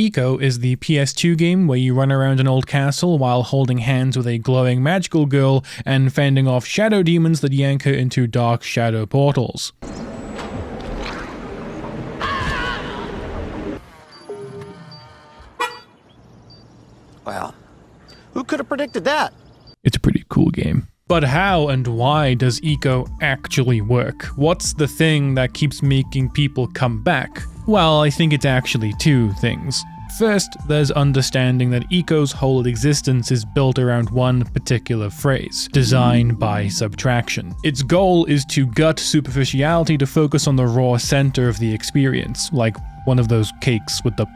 Ico is the PS2 game where you run around an old castle while holding hands with a glowing magical girl and fending off shadow demons that yank her into dark shadow portals. Well, who could have predicted that? It's a pretty cool game. But how and why does Ico actually work? What's the thing that keeps making people come back? Well, I think it's actually two things. First, there's understanding that Ico's whole existence is built around one particular phrase, designed by Subtraction. Its goal is to gut superficiality to focus on the raw center of the experience, like one of those cakes with the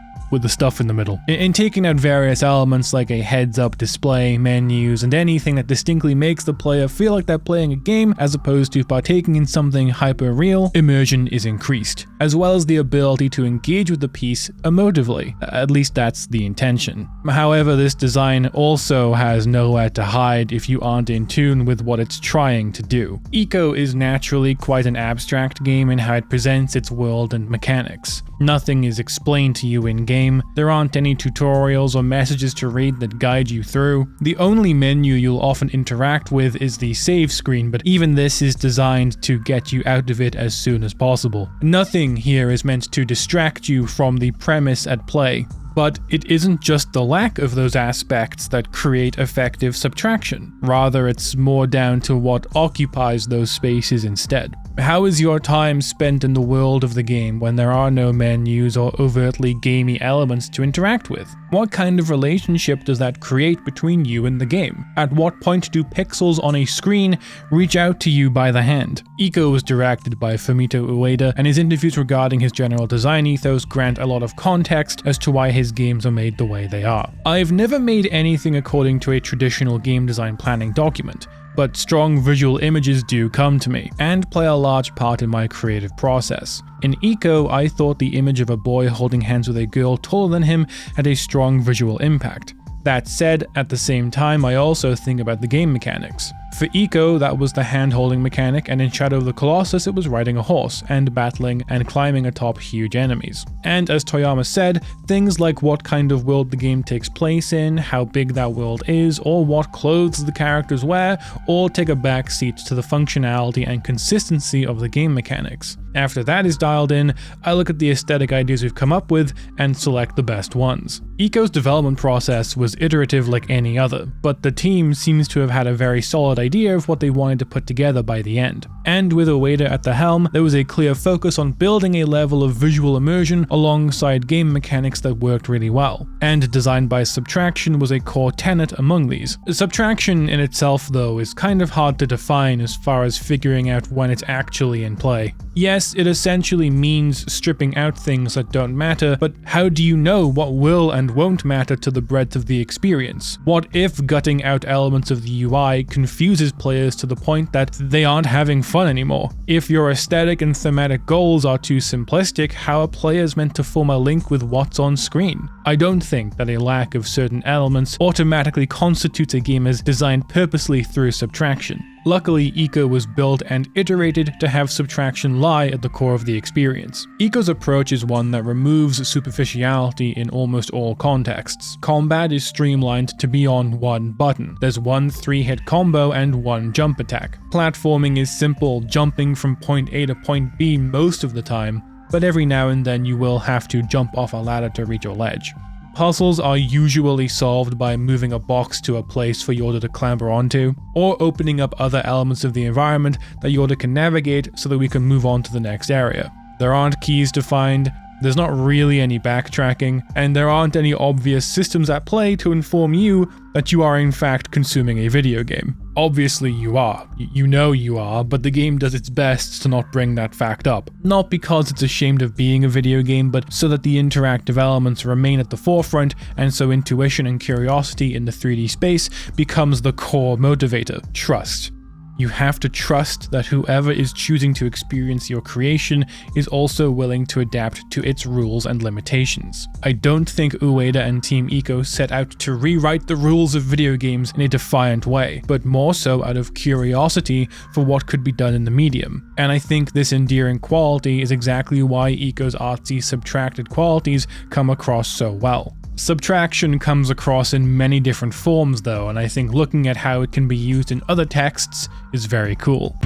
stuff in the middle. In taking out various elements like a heads-up display, menus, and anything that distinctly makes the player feel like they're playing a game as opposed to partaking in something hyper-real, immersion is increased, as well as the ability to engage with the piece emotively. At least that's the intention. However, this design also has nowhere to hide if you aren't in tune with what it's trying to do. Ico is naturally quite an abstract game in how it presents its world and mechanics. Nothing is explained to you in-game, there aren't any tutorials or messages to read that guide you through. The only menu you'll often interact with is the save screen, but even this is designed to get you out of it as soon as possible. Nothing here is meant to distract you from the premise at play. But it isn't just the lack of those aspects that create effective subtraction. Rather, it's more down to what occupies those spaces instead. How is your time spent in the world of the game when there are no menus or overtly gamey elements to interact with? What kind of relationship does that create between you and the game? At what point do pixels on a screen reach out to you by the hand? Ico was directed by Fumito Uehara, and his interviews regarding his general design ethos grant a lot of context as to why his games are made the way they are. I've never made anything according to a traditional game design planning document, but strong visual images do come to me, and play a large part in my creative process. In Ico, I thought the image of a boy holding hands with a girl taller than him had a strong visual impact. That said, at the same time, I also think about the game mechanics. For Ico, that was the hand-holding mechanic, and in Shadow of the Colossus it was riding a horse, and battling and climbing atop huge enemies. And as Toyama said, things like what kind of world the game takes place in, how big that world is, or what clothes the characters wear, all take a back seat to the functionality and consistency of the game mechanics. After that is dialed in, I look at the aesthetic ideas we've come up with and select the best ones. Ico's development process was iterative like any other, but the team seems to have had a very solid idea of what they wanted to put together by the end. And with Uehara at the helm, there was a clear focus on building a level of visual immersion alongside game mechanics that worked really well. And designed by Subtraction was a core tenet among these. Subtraction in itself, though, is kind of hard to define as far as figuring out when it's actually in play. Yes, it essentially means stripping out things that don't matter, but how do you know what will and won't matter to the breadth of the experience? What if gutting out elements of the UI confuses players to the point that they aren't having fun anymore? If your aesthetic and thematic goals are too simplistic, how are players meant to form a link with what's on screen? I don't think that a lack of certain elements automatically constitutes a game as designed purposely through Subtraction. Luckily, Ico was built and iterated to have Subtraction lie at the core of the experience. Ico's approach is one that removes superficiality in almost all contexts. Combat is streamlined to be on one button. There's one 3-hit combo and one jump attack. Platforming is simple, jumping from point A to point B most of the time, but every now and then you will have to jump off a ladder to reach your ledge. Puzzles are usually solved by moving a box to a place for Yorda to clamber onto, or opening up other elements of the environment that Yorda can navigate so that we can move on to the next area. There aren't keys to find, there's not really any backtracking, and there aren't any obvious systems at play to inform you that you are in fact consuming a video game. Obviously you are. You know you are, but the game does its best to not bring that fact up. Not because it's ashamed of being a video game, but so that the interactive elements remain at the forefront, and so intuition and curiosity in the 3D space becomes the core motivator, trust. You have to trust that whoever is choosing to experience your creation is also willing to adapt to its rules and limitations. I don't think Uehara and Team Ico set out to rewrite the rules of video games in a defiant way, but more so out of curiosity for what could be done in the medium. And I think this endearing quality is exactly why Ico's artsy subtracted qualities come across so well. Subtraction comes across in many different forms though, and I think looking at how it can be used in other texts is very cool.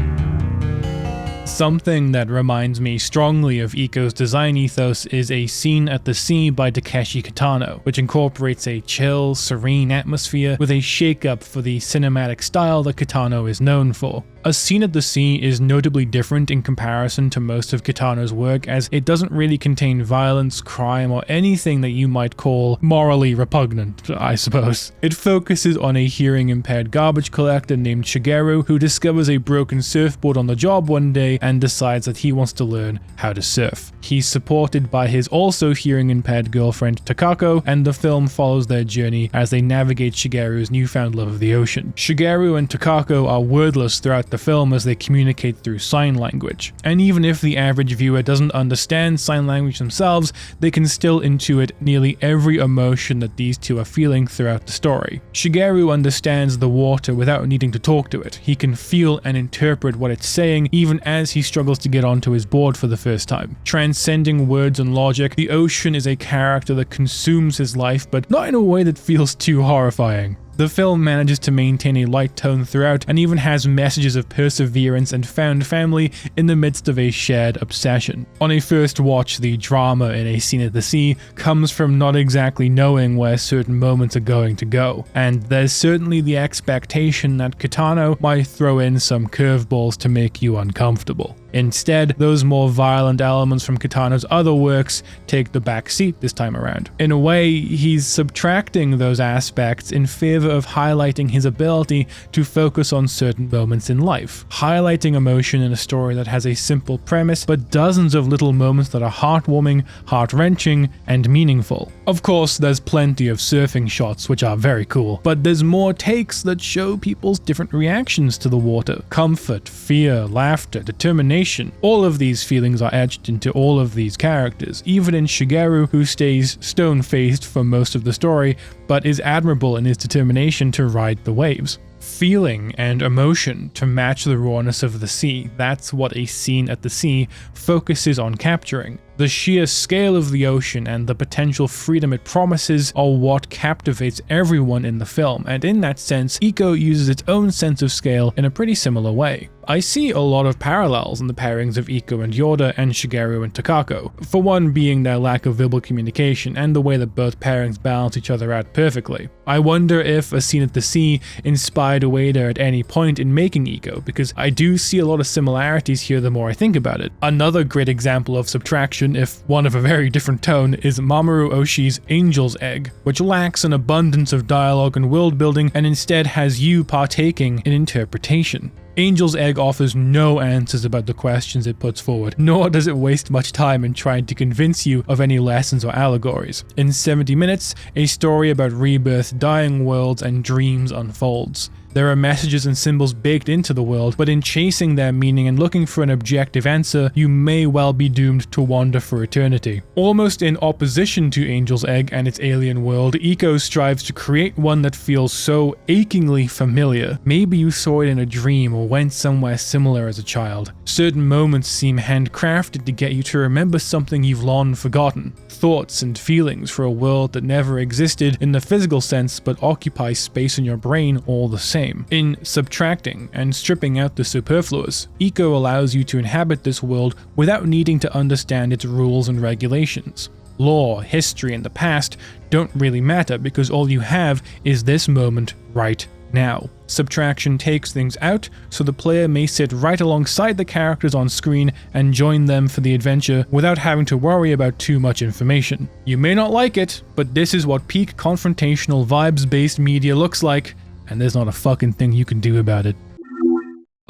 Something that reminds me strongly of Ico's design ethos is A Scene at the Sea by Takeshi Kitano, which incorporates a chill, serene atmosphere with a shake-up for the cinematic style that Kitano is known for. A Scene at the Sea is notably different in comparison to most of Kitano's work, as it doesn't really contain violence, crime, or anything that you might call morally repugnant, I suppose. It focuses on a hearing-impaired garbage collector named Shigeru who discovers a broken surfboard on the job one day and decides that he wants to learn how to surf. He's supported by his also hearing-impaired girlfriend Takako, and the film follows their journey as they navigate Shigeru's newfound love of the ocean. Shigeru and Takako are wordless throughout the film as they communicate through sign language, and even if the average viewer doesn't understand sign language themselves, they can still intuit nearly every emotion that these two are feeling throughout the story. Shigeru understands the water without needing to talk to it. He can feel and interpret what it's saying even as he struggles to get onto his board for the first time. Transcending words and logic, the ocean is a character that consumes his life, but not in a way that feels too horrifying. The film manages to maintain a light tone throughout and even has messages of perseverance and found family in the midst of a shared obsession. On a first watch, the drama in A Scene at the Sea comes from not exactly knowing where certain moments are going to go, and there's certainly the expectation that Kitano might throw in some curveballs to make you uncomfortable. Instead, those more violent elements from Kitano's other works take the back seat this time around. In a way, he's subtracting those aspects in favor of highlighting his ability to focus on certain moments in life, highlighting emotion in a story that has a simple premise but dozens of little moments that are heartwarming, heart-wrenching, and meaningful. Of course, there's plenty of surfing shots which are very cool, but there's more takes that show people's different reactions to the water. Comfort, fear, laughter, determination. All of these feelings are etched into all of these characters, even in Shigeru, who stays stone-faced for most of the story, but is admirable in his determination to ride the waves. Feeling and emotion to match the rawness of the sea, that's what A Scene at the Sea focuses on capturing. The sheer scale of the ocean and the potential freedom it promises are what captivates everyone in the film, and in that sense, Ico uses its own sense of scale in a pretty similar way. I see a lot of parallels in the pairings of Ico and Yorda and Shigeru and Takako, for one being their lack of verbal communication and the way that both pairings balance each other out perfectly. I wonder if A Scene at the Sea inspired Uehara at any point in making Ico, because I do see a lot of similarities here the more I think about it. Another great example of subtraction, if one of a very different tone, is Mamoru Oshii's Angel's Egg, which lacks an abundance of dialogue and world building and instead has you partaking in interpretation. Angel's Egg offers no answers about the questions it puts forward, nor does it waste much time in trying to convince you of any lessons or allegories. In 70 minutes, a story about rebirth, dying worlds, and dreams unfolds. There are messages and symbols baked into the world, but in chasing their meaning and looking for an objective answer, you may well be doomed to wander for eternity. Almost in opposition to Angel's Egg and its alien world, Ico strives to create one that feels so achingly familiar. Maybe you saw it in a dream or went somewhere similar as a child. Certain moments seem handcrafted to get you to remember something you've long forgotten. Thoughts and feelings for a world that never existed in the physical sense but occupies space in your brain all the same. In subtracting and stripping out the superfluous, Ico allows you to inhabit this world without needing to understand its rules and regulations. Lore, history, and the past don't really matter because all you have is this moment right now. Subtraction takes things out so the player may sit right alongside the characters on screen and join them for the adventure without having to worry about too much information. You may not like it, but this is what peak confrontational vibes-based media looks like, and there's not a fucking thing you can do about it.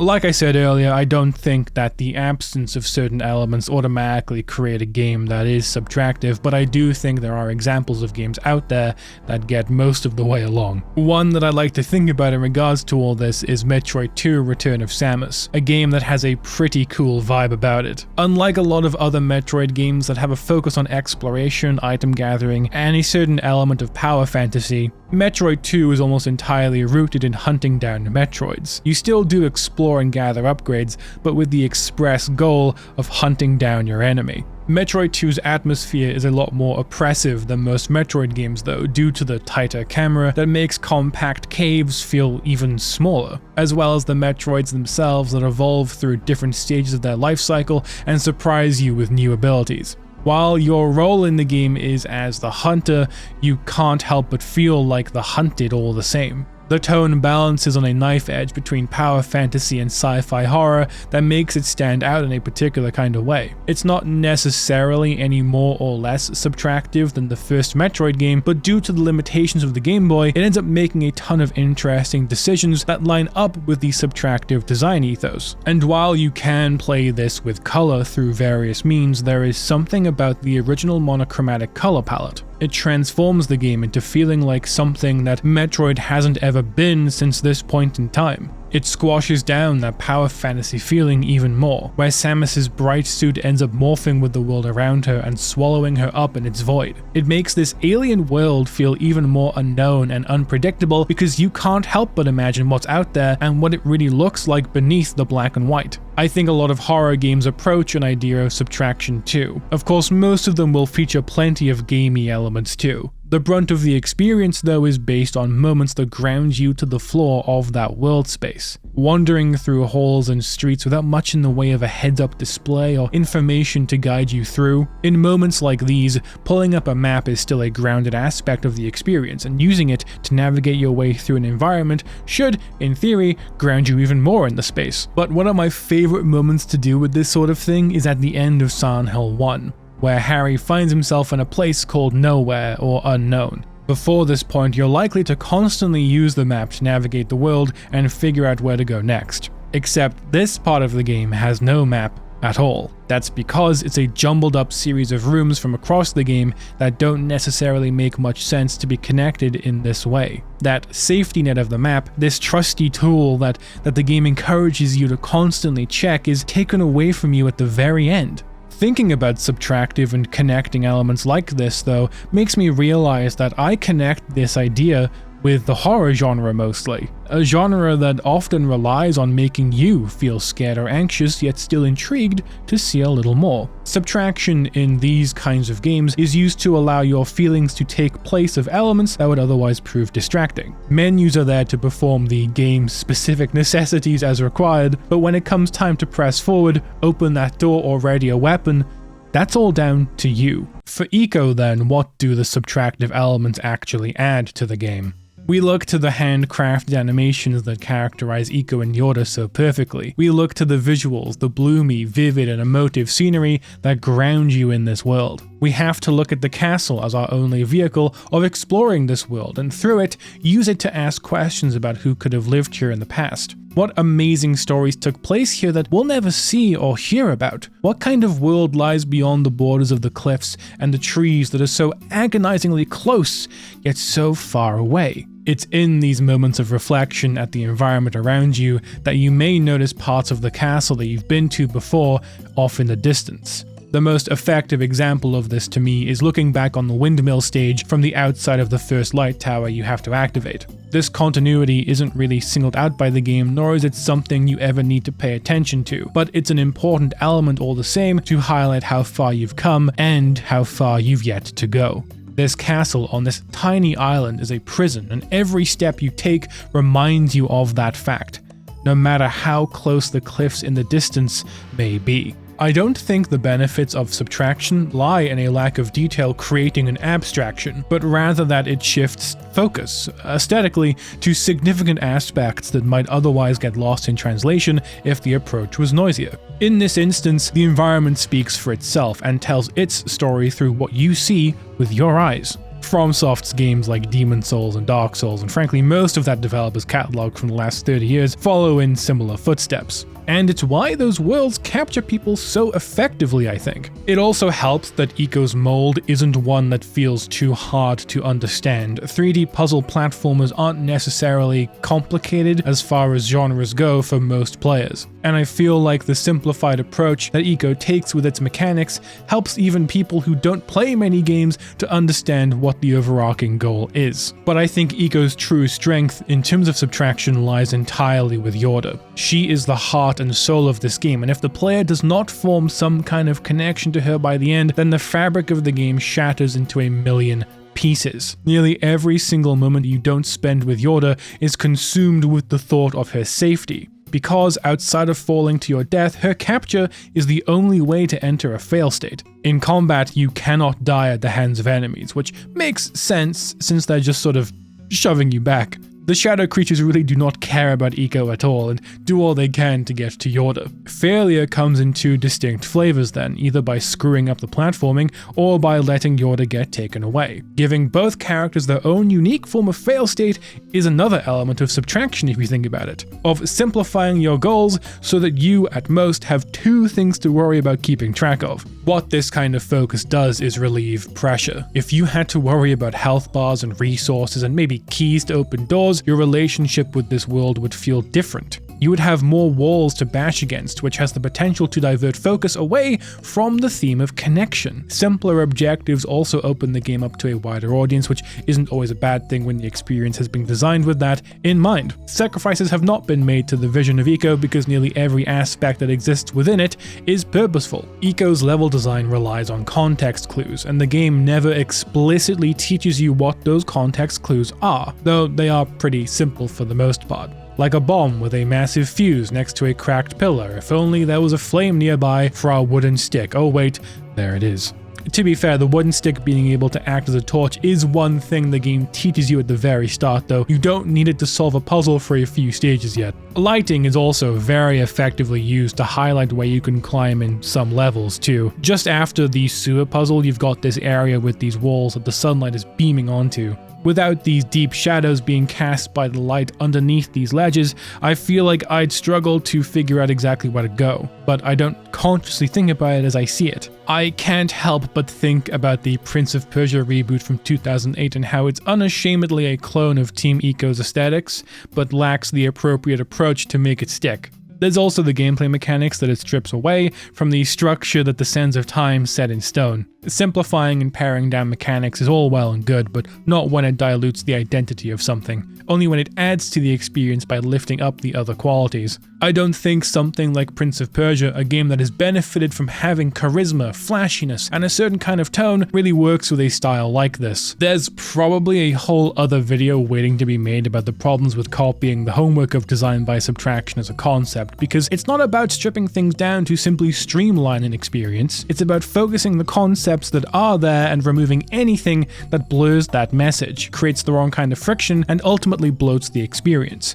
Like I said earlier, I don't think that the absence of certain elements automatically create a game that is subtractive, but I do think there are examples of games out there that get most of the way along. One that I like to think about in regards to all this is Metroid 2: Return of Samus, a game that has a pretty cool vibe about it. Unlike a lot of other Metroid games that have a focus on exploration, item gathering, and a certain element of power fantasy, Metroid 2 is almost entirely rooted in hunting down Metroids. You still do explore and gather upgrades, but with the express goal of hunting down your enemy. Metroid 2's atmosphere is a lot more oppressive than most Metroid games though, due to the tighter camera that makes compact caves feel even smaller, as well as the Metroids themselves that evolve through different stages of their life cycle and surprise you with new abilities. While your role in the game is as the hunter, you can't help but feel like the hunted all the same. The tone balances on a knife edge between power fantasy and sci-fi horror that makes it stand out in a particular kind of way. It's not necessarily any more or less subtractive than the first Metroid game, but due to the limitations of the Game Boy, it ends up making a ton of interesting decisions that line up with the subtractive design ethos. And while you can play this with color through various means, there is something about the original monochromatic color palette. It transforms the game into feeling like something that Metroid hasn't ever been since this point in time. It squashes down that power fantasy feeling even more, where Samus's bright suit ends up morphing with the world around her and swallowing her up in its void. It makes this alien world feel even more unknown and unpredictable because you can't help but imagine what's out there and what it really looks like beneath the black and white. I think a lot of horror games approach an idea of subtraction too. Of course, most of them will feature plenty of gamey elements too. The brunt of the experience though is based on moments that ground you to the floor of that world space. Wandering through halls and streets without much in the way of a heads-up display or information to guide you through. In moments like these, pulling up a map is still a grounded aspect of the experience, and using it to navigate your way through an environment should, in theory, ground you even more in the space. But one of my favorite moments to do with this sort of thing is at the end of Silent Hill 1. Where Harry finds himself in a place called Nowhere or Unknown. Before this point, you're likely to constantly use the map to navigate the world and figure out where to go next. Except this part of the game has no map at all. That's because it's a jumbled up series of rooms from across the game that don't necessarily make much sense to be connected in this way. That safety net of the map, this trusty tool that the game encourages you to constantly check, is taken away from you at the very end. Thinking about subtractive and connecting elements like this, though, makes me realize that I connect this idea with the horror genre mostly, a genre that often relies on making you feel scared or anxious yet still intrigued to see a little more. Subtraction in these kinds of games is used to allow your feelings to take place of elements that would otherwise prove distracting. Menus are there to perform the game's specific necessities as required, but when it comes time to press forward, open that door or ready a weapon, that's all down to you. For Eco then, what do the subtractive elements actually add to the game? We look to the handcrafted animations that characterize Eco and Yorda so perfectly. We look to the visuals, the bloomy, vivid, and emotive scenery that ground you in this world. We have to look at the castle as our only vehicle of exploring this world, and through it, use it to ask questions about who could have lived here in the past. What amazing stories took place here that we'll never see or hear about? What kind of world lies beyond the borders of the cliffs and the trees that are so agonizingly close, yet so far away? It's in these moments of reflection at the environment around you that you may notice parts of the castle that you've been to before off in the distance. The most effective example of this to me is looking back on the windmill stage from the outside of the first light tower you have to activate. This continuity isn't really singled out by the game, nor is it something you ever need to pay attention to, but it's an important element all the same to highlight how far you've come and how far you've yet to go. This castle on this tiny island is a prison, and every step you take reminds you of that fact, no matter how close the cliffs in the distance may be. I don't think the benefits of subtraction lie in a lack of detail creating an abstraction, but rather that it shifts focus, aesthetically, to significant aspects that might otherwise get lost in translation if the approach was noisier. In this instance, the environment speaks for itself and tells its story through what you see with your eyes. FromSoft's games like Demon Souls and Dark Souls, and frankly most of that developer's catalog from the last 30 years, follow in similar footsteps. And it's why those worlds capture people so effectively, I think. It also helps that Ico's mold isn't one that feels too hard to understand. 3D puzzle platformers aren't necessarily complicated as far as genres go for most players. And I feel like the simplified approach that Ico takes with its mechanics helps even people who don't play many games to understand what the overarching goal is. But I think Ico's true strength in terms of Subtraction lies entirely with Yorda. She is the heart and soul of this game, and if the player does not form some kind of connection to her by the end, then the fabric of the game shatters into a million pieces. Nearly every single moment you don't spend with Yorda is consumed with the thought of her safety. Because outside of falling to your death, her capture is the only way to enter a fail state. In combat, you cannot die at the hands of enemies, which makes sense since they're just sort of shoving you back. The shadow creatures really do not care about Ico at all and do all they can to get to Yorda. Failure comes in two distinct flavors then, either by screwing up the platforming or by letting Yorda get taken away. Giving both characters their own unique form of fail state is another element of Subtraction if you think about it, of simplifying your goals so that you at most have two things to worry about keeping track of. What this kind of focus does is relieve pressure. If you had to worry about health bars and resources and maybe keys to open doors, your relationship with this world would feel different. You would have more walls to bash against, which has the potential to divert focus away from the theme of connection. Simpler objectives also open the game up to a wider audience, which isn't always a bad thing when the experience has been designed with that in mind. Sacrifices have not been made to the vision of Ico because nearly every aspect that exists within it is purposeful. Ico's level design relies on context clues, and the game never explicitly teaches you what those context clues are, though they are pretty simple for the most part. Like a bomb with a massive fuse next to a cracked pillar, if only there was a flame nearby for our wooden stick. Oh wait, there it is. To be fair, the wooden stick being able to act as a torch is one thing the game teaches you at the very start, though you don't need it to solve a puzzle for a few stages yet. Lighting is also very effectively used to highlight where you can climb in some levels too. Just after the sewer puzzle, you've got this area with these walls that the sunlight is beaming onto. Without these deep shadows being cast by the light underneath these ledges, I feel like I'd struggle to figure out exactly where to go, but I don't consciously think about it as I see it. I can't help but think about the Prince of Persia reboot from 2008 and how it's unashamedly a clone of Team Ico's aesthetics, but lacks the appropriate approach to make it stick. There's also the gameplay mechanics that it strips away from the structure that the Sands of Time set in stone. Simplifying and paring down mechanics is all well and good, but not when it dilutes the identity of something, only when it adds to the experience by lifting up the other qualities. I don't think something like Prince of Persia, a game that has benefited from having charisma, flashiness, and a certain kind of tone, really works with a style like this. There's probably a whole other video waiting to be made about the problems with copying the homework of design by Subtraction as a concept, because it's not about stripping things down to simply streamline an experience, it's about focusing the concepts that are there and removing anything that blurs that message, creates the wrong kind of friction, and ultimately bloats the experience.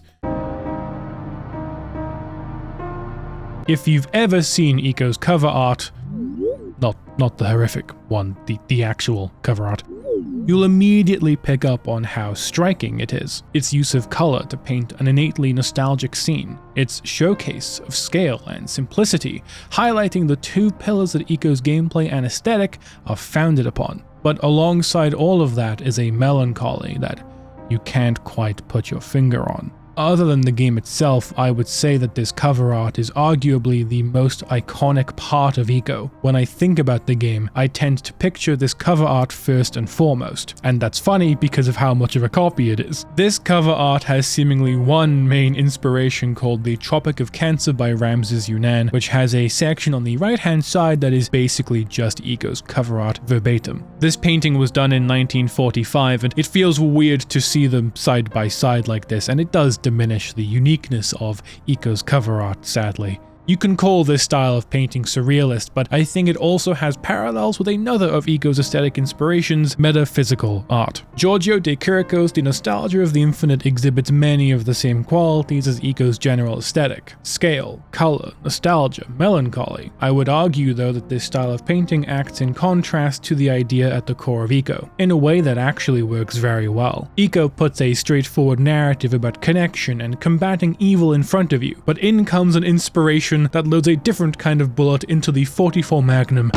If you've ever seen Ico's cover art, not the horrific one, the actual cover art, you'll immediately pick up on how striking it is. Its use of color to paint an innately nostalgic scene, its showcase of scale and simplicity, highlighting the two pillars that Ico's gameplay and aesthetic are founded upon. But alongside all of that is a melancholy that you can't quite put your finger on. Other than the game itself, I would say that this cover art is arguably the most iconic part of Ico. When I think about the game, I tend to picture this cover art first and foremost, and that's funny because of how much of a copy it is. This cover art has seemingly one main inspiration called The Tropic of Cancer by Ramses Yunan, which has a section on the right-hand side that is basically just Ico's cover art verbatim. This painting was done in 1945, and it feels weird to see them side by side like this, and it does diminish the uniqueness of Ico's cover art, sadly. You can call this style of painting surrealist, but I think it also has parallels with another of Iko's aesthetic inspirations, metaphysical art. Giorgio de Chirico's The Nostalgia of the Infinite exhibits many of the same qualities as Iko's general aesthetic: scale, color, nostalgia, melancholy. I would argue though that this style of painting acts in contrast to the idea at the core of Iko, in a way that actually works very well. Iko puts a straightforward narrative about connection and combating evil in front of you, but in comes an inspiration that loads a different kind of bullet into the 44 Magnum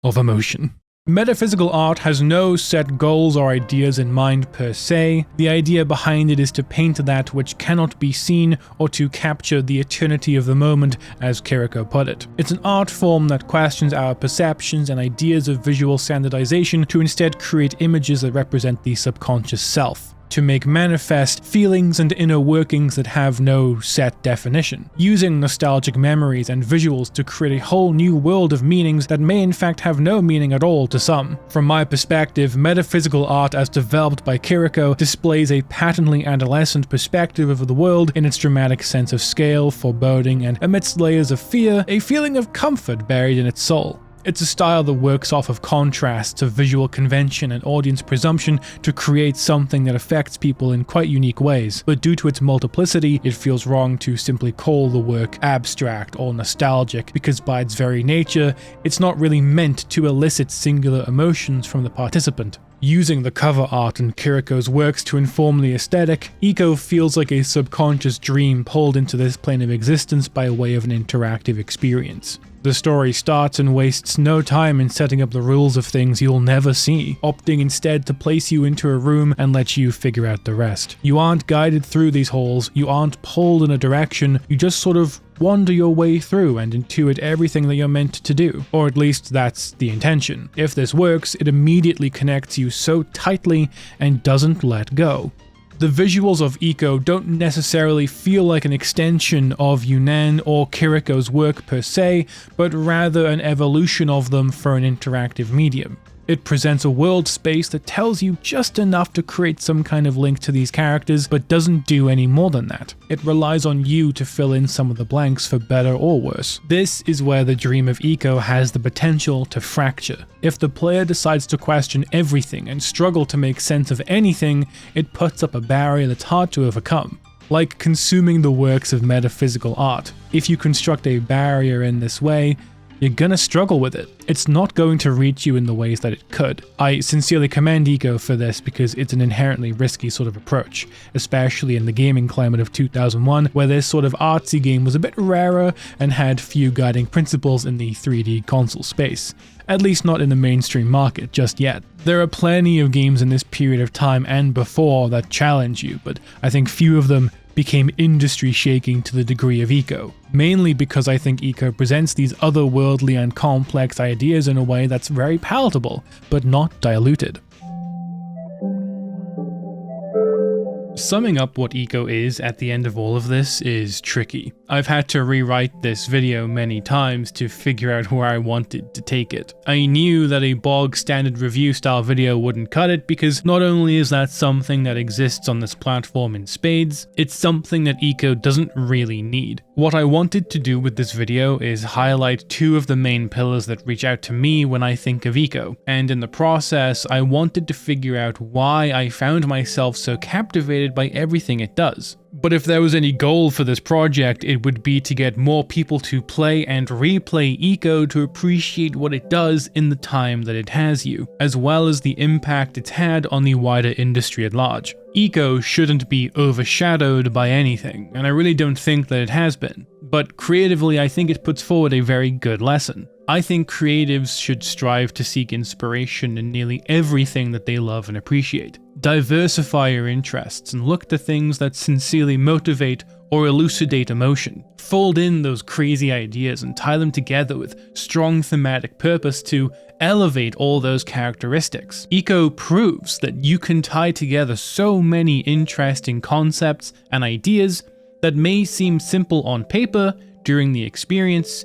of emotion. Metaphysical art has no set goals or ideas in mind per se. The idea behind it is to paint that which cannot be seen or to capture the eternity of the moment, as Chirico put it. It's an art form that questions our perceptions and ideas of visual standardization to instead create images that represent the subconscious self, to make manifest feelings and inner workings that have no set definition, using nostalgic memories and visuals to create a whole new world of meanings that may in fact have no meaning at all to some. From my perspective, metaphysical art as developed by Chirico displays a patently adolescent perspective of the world in its dramatic sense of scale, foreboding, and amidst layers of fear, a feeling of comfort buried in its soul. It's a style that works off of contrasts of visual convention and audience presumption to create something that affects people in quite unique ways, but due to its multiplicity, it feels wrong to simply call the work abstract or nostalgic, because by its very nature, it's not really meant to elicit singular emotions from the participant. Using the cover art in Chirico's works to inform the aesthetic, Iko feels like a subconscious dream pulled into this plane of existence by way of an interactive experience. The story starts and wastes no time in setting up the rules of things you'll never see, opting instead to place you into a room and let you figure out the rest. You aren't guided through these halls, you aren't pulled in a direction, you just sort of wander your way through and intuit everything that you're meant to do. Or at least that's the intention. If this works, it immediately connects you so tightly and doesn't let go. The visuals of Iko don't necessarily feel like an extension of Yunnan or Chirico's work per se, but rather an evolution of them for an interactive medium. It presents a world space that tells you just enough to create some kind of link to these characters, but doesn't do any more than that. It relies on you to fill in some of the blanks for better or worse. This is where the dream of Iko has the potential to fracture. If the player decides to question everything and struggle to make sense of anything, it puts up a barrier that's hard to overcome. Like consuming the works of metaphysical art. If you construct a barrier in this way, you're gonna struggle with it. It's not going to reach you in the ways that it could. I sincerely commend Iko for this because it's an inherently risky sort of approach, especially in the gaming climate of 2001, where this sort of artsy game was a bit rarer and had few guiding principles in the 3D console space. At least not in the mainstream market just yet. There are plenty of games in this period of time and before that challenge you, but I think few of them became industry shaking to the degree of Iko, mainly because I think Iko presents these otherworldly and complex ideas in a way that's very palatable, but not diluted. Summing up what Iko is at the end of all of this is tricky. I've had to rewrite this video many times to figure out where I wanted to take it. I knew that a bog standard review style video wouldn't cut it because not only is that something that exists on this platform in spades, it's something that Iko doesn't really need. What I wanted to do with this video is highlight two of the main pillars that reach out to me when I think of Iko, and in the process I wanted to figure out why I found myself so captivated by everything it does. But if there was any goal for this project, it would be to get more people to play and replay Iko to appreciate what it does in the time that it has you, as well as the impact it's had on the wider industry at large. Iko shouldn't be overshadowed by anything, and I really don't think that it has been. But creatively, I think it puts forward a very good lesson. I think creatives should strive to seek inspiration in nearly everything that they love and appreciate. Diversify your interests and look to things that sincerely motivate or elucidate emotion. Fold in those crazy ideas and tie them together with strong thematic purpose to elevate all those characteristics. Iko proves that you can tie together so many interesting concepts and ideas that may seem simple on paper during the experience,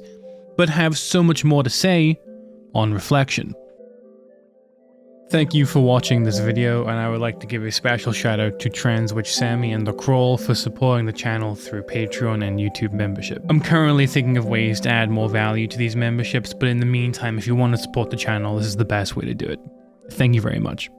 but have so much more to say on reflection. Thank you for watching this video, and I would like to give a special shout out to Transwitch Sammy and The Crawl for supporting the channel through Patreon and YouTube membership. I'm currently thinking of ways to add more value to these memberships, but in the meantime, if you want to support the channel, this is the best way to do it. Thank you very much.